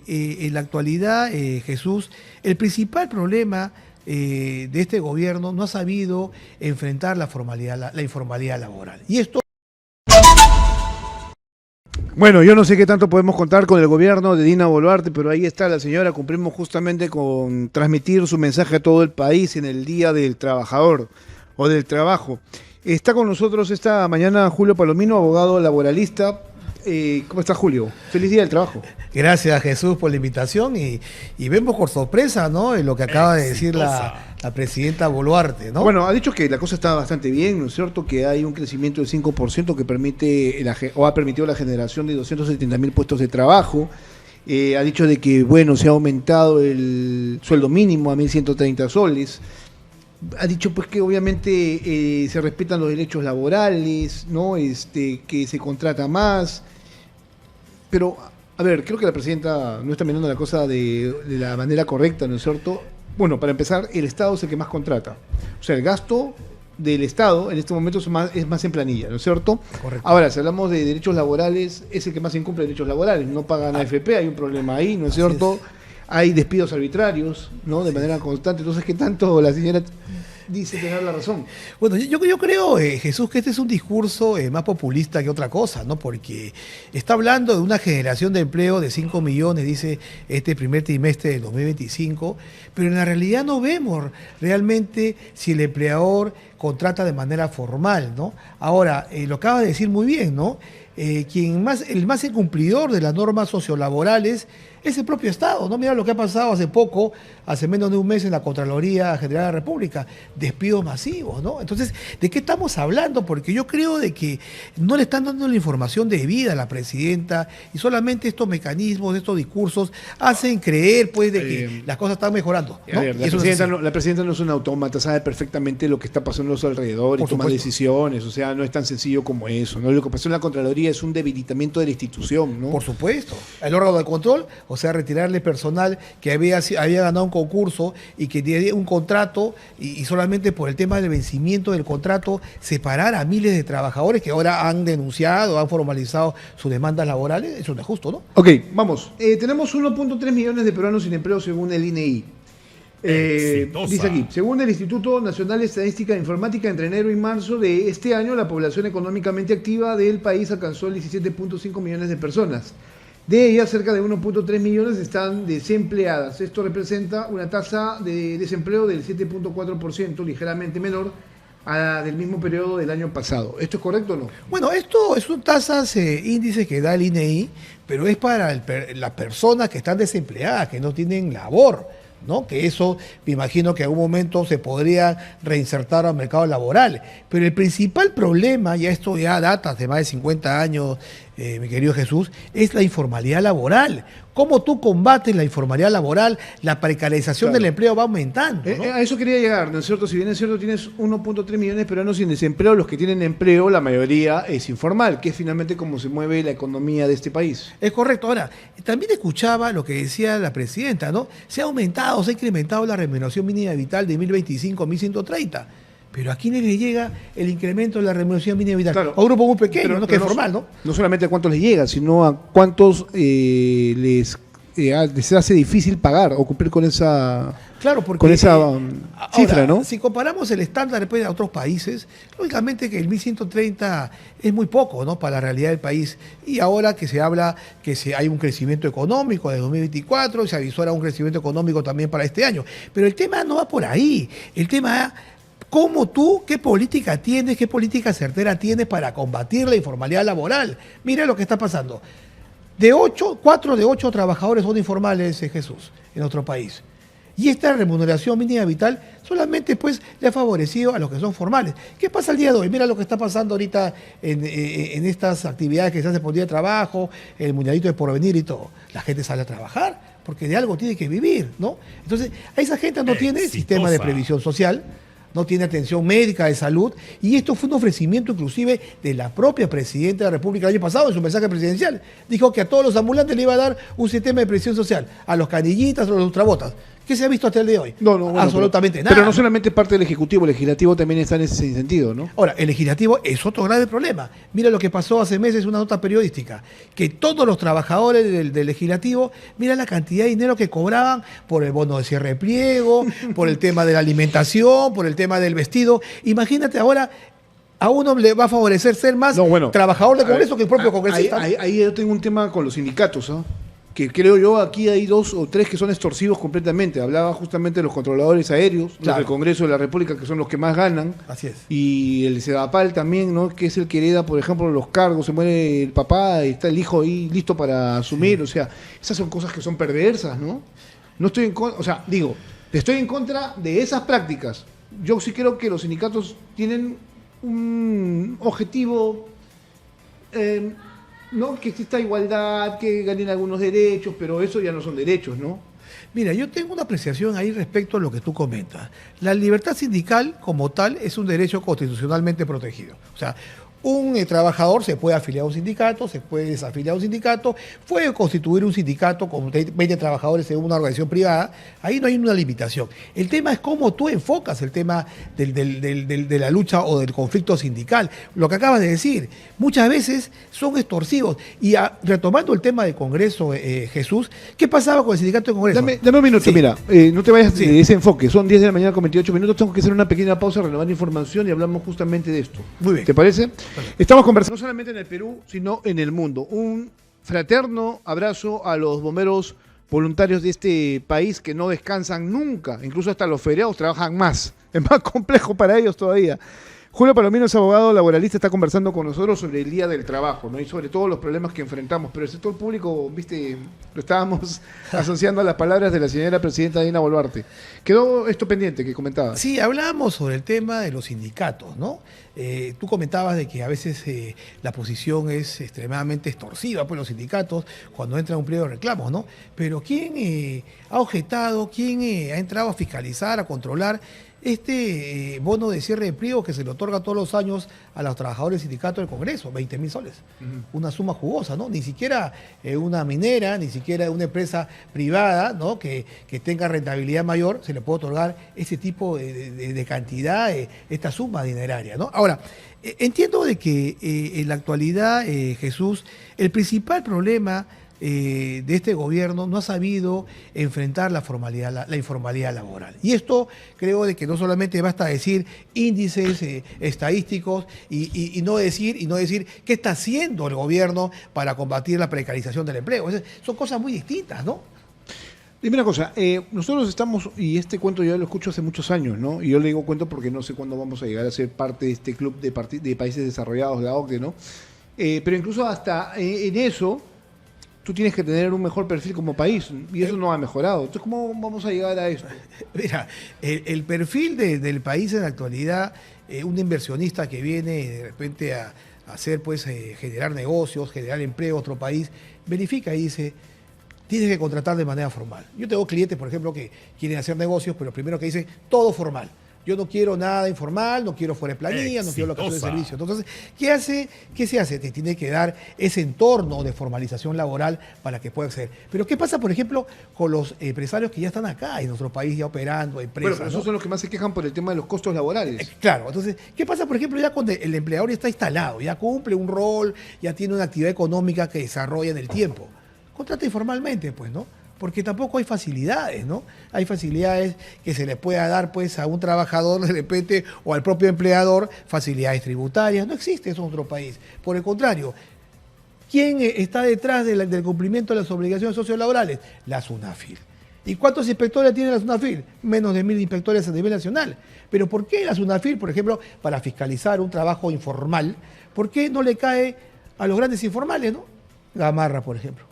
que en la actualidad, Jesús, el principal problema de este gobierno no ha sabido enfrentar la formalidad, la informalidad laboral. Y esto... Bueno, yo no sé qué tanto podemos contar con el gobierno de Dina Boluarte, pero ahí está la señora, cumplimos justamente con transmitir su mensaje a todo el país en el Día del Trabajador o del Trabajo. Está con nosotros esta mañana Julio Palomino, abogado laboralista. ¿Cómo está, Julio? Feliz Día del Trabajo. Gracias, Jesús, por la invitación y vemos por sorpresa, ¿no?, en lo que acaba de decir la presidenta Boluarte, ¿no? Bueno, ha dicho que la cosa está bastante bien, ¿no es cierto? Que hay un crecimiento del 5% que permite o ha permitido la generación de 270.000 puestos de trabajo. Ha dicho de que, bueno, se ha aumentado el sueldo mínimo a 1.130 soles. Ha dicho pues que obviamente se respetan los derechos laborales, ¿no? Que se contrata más. Pero, a ver, creo que la presidenta no está mirando la cosa de la manera correcta, ¿no es cierto? Bueno, para empezar, el Estado es el que más contrata. O sea, el gasto del Estado en este momento es más en planilla, ¿no es cierto? Correcto. Ahora, si hablamos de derechos laborales, es el que más incumple derechos laborales. No pagan AFP, hay un problema ahí, ¿no es cierto? Hay despidos arbitrarios, ¿no? De manera constante. Entonces, ¿qué tanto la señora dice tener la razón? Bueno, yo creo, Jesús, que este es un discurso más populista que otra cosa, ¿no? Porque está hablando de una generación de empleo de 5 millones, dice este primer trimestre del 2025, pero en la realidad no vemos realmente si el empleador contrata de manera formal, ¿no? Ahora, lo acaba de decir muy bien, ¿no? El más incumplidor de las normas sociolaborales es el propio Estado, ¿no? Mira lo que ha pasado hace menos de un mes en la Contraloría General de la República, despidos masivos, ¿no? Entonces, ¿de qué estamos hablando? Porque yo creo de que no le están dando la información debida a la presidenta y solamente estos mecanismos, estos discursos hacen creer, pues, de que las cosas están mejorando, ¿no? A ver, la presidenta no es una autómata, sabe perfectamente lo que está pasando a su alrededor y toma decisiones, o sea, no es tan sencillo como eso, ¿no? Lo que pasó en la Contraloría es un debilitamiento de la institución, ¿no? Por supuesto. El órgano de control, o sea, retirarle personal que había ganado un concurso y que tenía un contrato y solamente por el tema del vencimiento del contrato separar a miles de trabajadores que ahora han denunciado, han formalizado sus demandas laborales, eso no es justo, ¿no? Ok, vamos. Tenemos 1.3 millones de peruanos sin empleo según el INEI. Dice aquí, según el Instituto Nacional de Estadística e Informática, entre enero y marzo de este año, la población económicamente activa del país alcanzó el 17.5 millones de personas. De ellas, cerca de 1.3 millones están desempleadas. Esto representa una tasa de desempleo del 7.4%, ligeramente menor a la del mismo periodo del año pasado. ¿Esto es correcto o no? Bueno, esto son tasas, índices que da el INEI, pero es para las personas que están desempleadas, que no tienen labor, ¿no? Que eso, me imagino que en algún momento se podría reinsertar al mercado laboral. Pero el principal problema, y esto ya data de más de 50 años, mi querido Jesús, es la informalidad laboral. ¿Cómo tú combates la informalidad laboral? La precarización del empleo va aumentando, ¿no? A eso quería llegar, ¿no es cierto? Si bien es cierto, tienes 1.3 millones de peruanos sin desempleo, los que tienen empleo, la mayoría es informal, que es finalmente como se mueve la economía de este país. Es correcto. Ahora, también escuchaba lo que decía la presidenta, ¿no? Se ha incrementado la remuneración mínima vital de 1.025 a 1.130. Pero ¿a quiénes les llega el incremento de la remuneración mínima vital? Claro, a un grupo muy pequeño, ¿no? Que es formal, ¿no? No solamente a cuántos les llega, sino a cuántos les hace difícil pagar o cumplir con esa, claro, porque, con esa cifra, ¿no? Si comparamos el estándar después de otros países, lógicamente que el 1.130 es muy poco, ¿no?, para la realidad del país. Y ahora que se habla que hay un crecimiento económico de 2024, se avisora un crecimiento económico también para este año. Pero el tema no va por ahí. El tema ¿cómo tú, qué política tienes, qué política certera tienes para combatir la informalidad laboral? Mira lo que está pasando. 4 de 8 trabajadores son informales, Jesús, en nuestro país. Y esta remuneración mínima vital solamente pues le ha favorecido a los que son formales. ¿Qué pasa el día de hoy? Mira lo que está pasando ahorita en estas actividades que se hacen por día de trabajo, el muñadito de porvenir y todo. La gente sale a trabajar porque de algo tiene que vivir, ¿no? Entonces, a esa gente no tiene sistema de previsión social, no tiene atención médica de salud, y esto fue un ofrecimiento inclusive de la propia presidenta de la República el año pasado en su mensaje presidencial. Dijo que a todos los ambulantes le iba a dar un sistema de previsión social, a los canillitas, a los ultrabotas. ¿Qué se ha visto hasta el día de hoy? No, bueno, absolutamente nada. Pero no solamente parte del Ejecutivo, el Legislativo también está en ese sentido, ¿no? Ahora, el Legislativo es otro grave problema. Mira lo que pasó hace meses, una nota periodística, que todos los trabajadores del Legislativo, mira la cantidad de dinero que cobraban por el bono de cierre de pliego, por el tema de la alimentación, por el tema del vestido. Imagínate ahora, a uno le va a favorecer ser más trabajador de Congreso que el propio congresista. Ahí yo tengo un tema con los sindicatos, ¿no? Que creo yo aquí hay 2 o 3 que son extorsivos completamente. Hablaba justamente de los controladores aéreos, los del Congreso de la República, que son los que más ganan. Así es. Y el Sedapal también, ¿no? Que es el que hereda, por ejemplo, los cargos. Se muere el papá y está el hijo ahí listo para asumir. Sí. O sea, esas son cosas que son perversas, ¿no? No estoy en contra, o sea, digo, estoy en contra de esas prácticas. Yo sí creo que los sindicatos tienen un objetivo... no, que exista igualdad, que ganen algunos derechos, pero eso ya no son derechos, ¿no? Mira, yo tengo una apreciación ahí respecto a lo que tú comentas. La libertad sindical como tal es un derecho constitucionalmente protegido. O sea, un trabajador se puede afiliar a un sindicato, se puede desafiliar a un sindicato, puede constituir un sindicato con 20 trabajadores en una organización privada, ahí no hay una limitación. El tema es cómo tú enfocas el tema de la lucha o del conflicto sindical. Lo que acabas de decir, muchas veces son extorsivos. Y retomando el tema del Congreso, Jesús, ¿qué pasaba con el sindicato de Congreso? Dame un minuto, mira, no te vayas de ese enfoque, son 10 de la mañana con 28 minutos, tengo que hacer una pequeña pausa, renovar información y hablamos justamente de esto. Muy bien. ¿Te parece? Estamos conversando no solamente en el Perú, sino en el mundo. Un fraterno abrazo a los bomberos voluntarios de este país que no descansan nunca, incluso hasta los feriados trabajan más. Es más complejo para ellos todavía. Julio Palomino es abogado laboralista, está conversando con nosotros sobre el Día del Trabajo, ¿no? Y sobre todos los problemas que enfrentamos. Pero el sector público, viste, lo estábamos asociando a las palabras de la señora presidenta Dina Boluarte. Quedó esto pendiente que comentabas. Sí, hablábamos sobre el tema de los sindicatos, ¿no? Tú comentabas de que a veces la posición es extremadamente extorsiva por los sindicatos cuando entra un pliego de reclamos, ¿no? Pero ¿quién ha objetado, quién ha entrado a fiscalizar, a controlar este bono de cierre de pliego que se le otorga todos los años a los trabajadores del sindicato del Congreso? 20.000 soles. Una suma jugosa, ¿no? Ni siquiera una minera, ni siquiera una empresa privada, ¿no? que tenga rentabilidad mayor, se le puede otorgar ese tipo de cantidad, esta suma dineraria, ¿no? Ahora, entiendo de que en la actualidad, Jesús, el principal problema de este gobierno no ha sabido enfrentar la informalidad laboral. Y esto creo de que no solamente basta decir índices estadísticos y no decir qué está haciendo el gobierno para combatir la precarización del empleo. Son cosas muy distintas, ¿no? Dime una cosa, nosotros estamos, y este cuento ya lo escucho hace muchos años, ¿no? Y yo le digo cuento porque no sé cuándo vamos a llegar a ser parte de este club de países desarrollados, la OCDE, ¿no? Pero incluso hasta en eso, tú tienes que tener un mejor perfil como país, y eso no ha mejorado. Entonces, ¿cómo vamos a llegar a esto? Mira, el perfil del país en la actualidad, un inversionista que viene de repente a hacer, pues, generar negocios, generar empleo a otro país, verifica y dice, tienes que contratar de manera formal. Yo tengo clientes, por ejemplo, que quieren hacer negocios, pero primero que dicen, todo formal. Yo no quiero nada informal, no quiero fuera de planilla, no quiero locación de servicio. Entonces, ¿qué se hace? Te tiene que dar ese entorno de formalización laboral para que pueda acceder. Pero ¿qué pasa, por ejemplo, con los empresarios que ya están acá en nuestro país ya operando, empresas? Bueno, pero esos son los que más se quejan por el tema de los costos laborales. Claro, entonces, ¿qué pasa, por ejemplo, ya cuando el empleador ya está instalado, ya cumple un rol, ya tiene una actividad económica que desarrolla en el tiempo? Contrata informalmente, pues, ¿no? Porque tampoco hay facilidades, ¿no? Hay facilidades que se le pueda dar, pues, a un trabajador de repente o al propio empleador, facilidades tributarias. No existe eso en otro país. Por el contrario, ¿quién está detrás del cumplimiento de las obligaciones sociolaborales? La SUNAFIL. ¿Y cuántos inspectores tiene la SUNAFIL? Menos de 1.000 inspectores a nivel nacional. Pero ¿por qué la SUNAFIL, por ejemplo, para fiscalizar un trabajo informal, por qué no le cae a los grandes informales, ¿no? Gamarra, por ejemplo.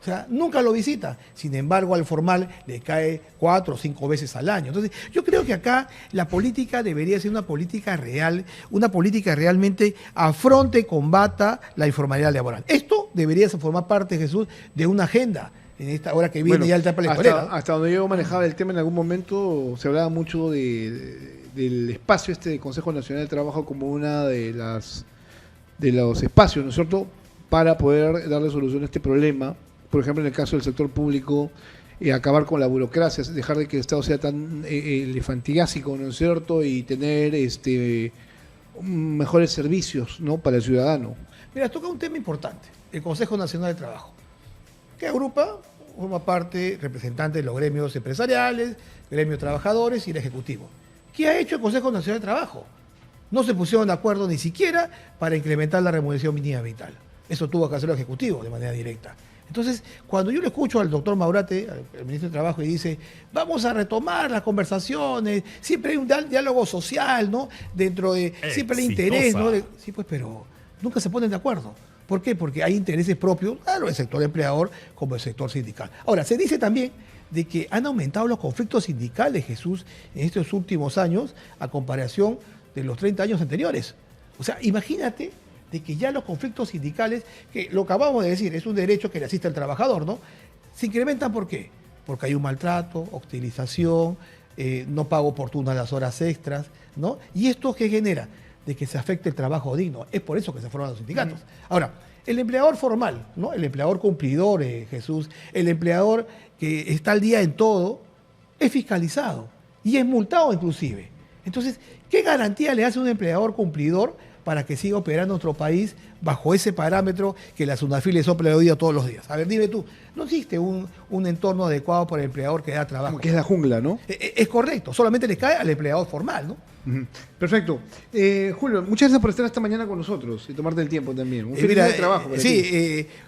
O sea, nunca lo visita. Sin embargo, al formal le cae 4 o 5 veces al año. Entonces, yo creo que acá la política debería ser una política real, una política realmente afronte, combata la informalidad laboral. Esto debería formar parte, Jesús, de una agenda en esta hora que viene ya el etapa electoral. Hasta donde yo manejaba el tema en algún momento, se hablaba mucho del espacio del Consejo Nacional del Trabajo como una de los espacios, ¿no es cierto?, para poder darle solución a este problema. Por ejemplo, en el caso del sector público, acabar con la burocracia, dejar de que el Estado sea tan elefantiásico, ¿no es cierto? Y tener mejores servicios, ¿no?, para el ciudadano. Mira, toca un tema importante, el Consejo Nacional de Trabajo, que forma parte representante de los gremios empresariales, gremios trabajadores y el Ejecutivo. ¿Qué ha hecho el Consejo Nacional de Trabajo? No se pusieron de acuerdo ni siquiera para incrementar la remuneración mínima vital. Eso tuvo que hacer el Ejecutivo de manera directa. Entonces, cuando yo le escucho al doctor Maurate, al ministro de Trabajo, y dice, vamos a retomar las conversaciones, siempre hay un diálogo social, ¿no? Dentro de, siempre hay interés, ¿no? Sí, pues, pero nunca se ponen de acuerdo. ¿Por qué? Porque hay intereses propios, tanto del sector empleador como del sector sindical. Ahora, se dice también de que han aumentado los conflictos sindicales, Jesús, en estos últimos años, a comparación de los 30 años anteriores. O sea, imagínate de que ya los conflictos sindicales, que lo que acabamos de decir, es un derecho que le asiste al trabajador, ¿no? Se incrementan, ¿por qué? Porque hay un maltrato, hostilización, no pago oportuna las horas extras, ¿no? ¿Y esto qué genera? De que se afecte el trabajo digno. Es por eso que se forman los sindicatos. Ahora, el empleador formal, ¿no? El empleador cumplidor, Jesús, el empleador que está al día en todo, es fiscalizado y es multado inclusive. Entonces, ¿qué garantía le hace un empleador cumplidor para que siga operando en nuestro país bajo ese parámetro que la SUNAFIL le sopla el oído todos los días? A ver, dime tú, no existe un entorno adecuado para el empleador que da trabajo. Como que es la jungla, ¿no? Es correcto, solamente le cae al empleador formal, ¿no? Perfecto. Julio, muchas gracias por estar esta mañana con nosotros y tomarte el tiempo también. Un feliz día de trabajo.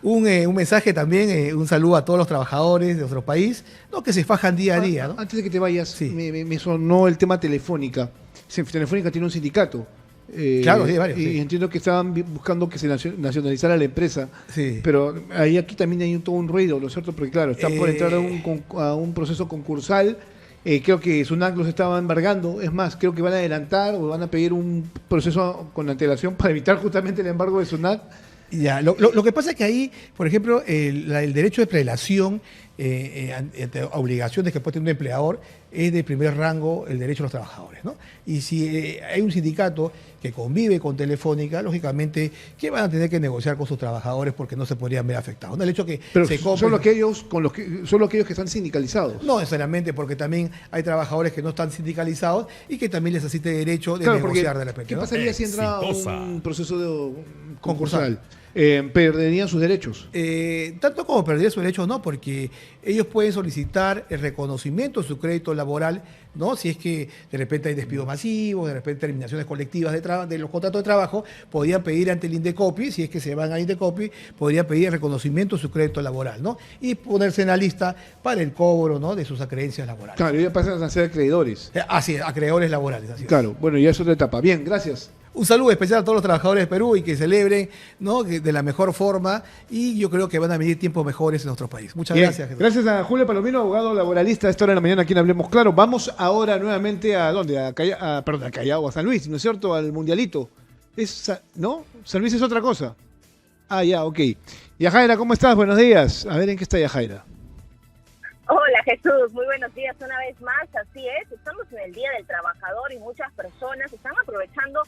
Un mensaje también, un saludo a todos los trabajadores de nuestro país, ¿no?, que se fajan día a día, ¿no? Antes de que te vayas, sí, me sonó el tema Telefónica. Telefónica tiene un sindicato. Claro, sí, varios. Y sí, entiendo que estaban buscando que se nacionalizara la empresa. Sí. Pero aquí también hay todo un ruido, ¿no es cierto? Porque claro, están por entrar a un proceso concursal. Creo que SUNAC los estaba embargando. Es más, creo que van a adelantar o van a pedir un proceso con antelación para evitar justamente el embargo de SUNAC. Ya, lo que pasa es que ahí, por ejemplo, el derecho de prelación ante obligaciones que puede tener un empleador es de primer rango el derecho de los trabajadores, ¿no? Y si hay un sindicato que convive con Telefónica, lógicamente que van a tener que negociar con sus trabajadores porque no se podrían ver afectados. ¿No? El hecho que pero se compren, solo aquellos que están sindicalizados. No necesariamente, porque también hay trabajadores que no están sindicalizados y que también les asiste derecho de negociar de repente. ¿Qué pasaría si entra un proceso concursal? Concursal. Perderían sus derechos. Tanto como perder su derecho, no, porque ellos pueden solicitar el reconocimiento de su crédito laboral, ¿no? Si es que de repente hay despidos masivos, de repente terminaciones colectivas de los contratos de trabajo, podrían pedir ante el Indecopi, si es que se van a Indecopi, podrían pedir el reconocimiento de su crédito laboral, ¿no? Y ponerse en la lista para el cobro, ¿no?, de sus acreencias laborales. Claro, ya pasan a ser acreedores. Así es, acreedores laborales. Así claro, es. Bueno, ya es otra etapa. Bien, gracias. Un saludo especial a todos los trabajadores de Perú y que celebren, ¿no?, de la mejor forma, y yo creo que van a venir tiempos mejores en nuestro país. Muchas gracias. Jesús. Gracias a Julio Palomino, abogado laboralista a esta hora de la mañana aquí en Hablemos Claro. Vamos ahora nuevamente a ¿dónde? A Callao, a San Luis, ¿no es cierto? Al Mundialito. ¿No? San Luis es otra cosa. Ah, ya, ok. Yajaira, ¿cómo estás? Buenos días. A ver en qué está Yajaira. Hola Jesús, muy buenos días una vez más, así es, estamos en el Día del Trabajador y muchas personas están aprovechando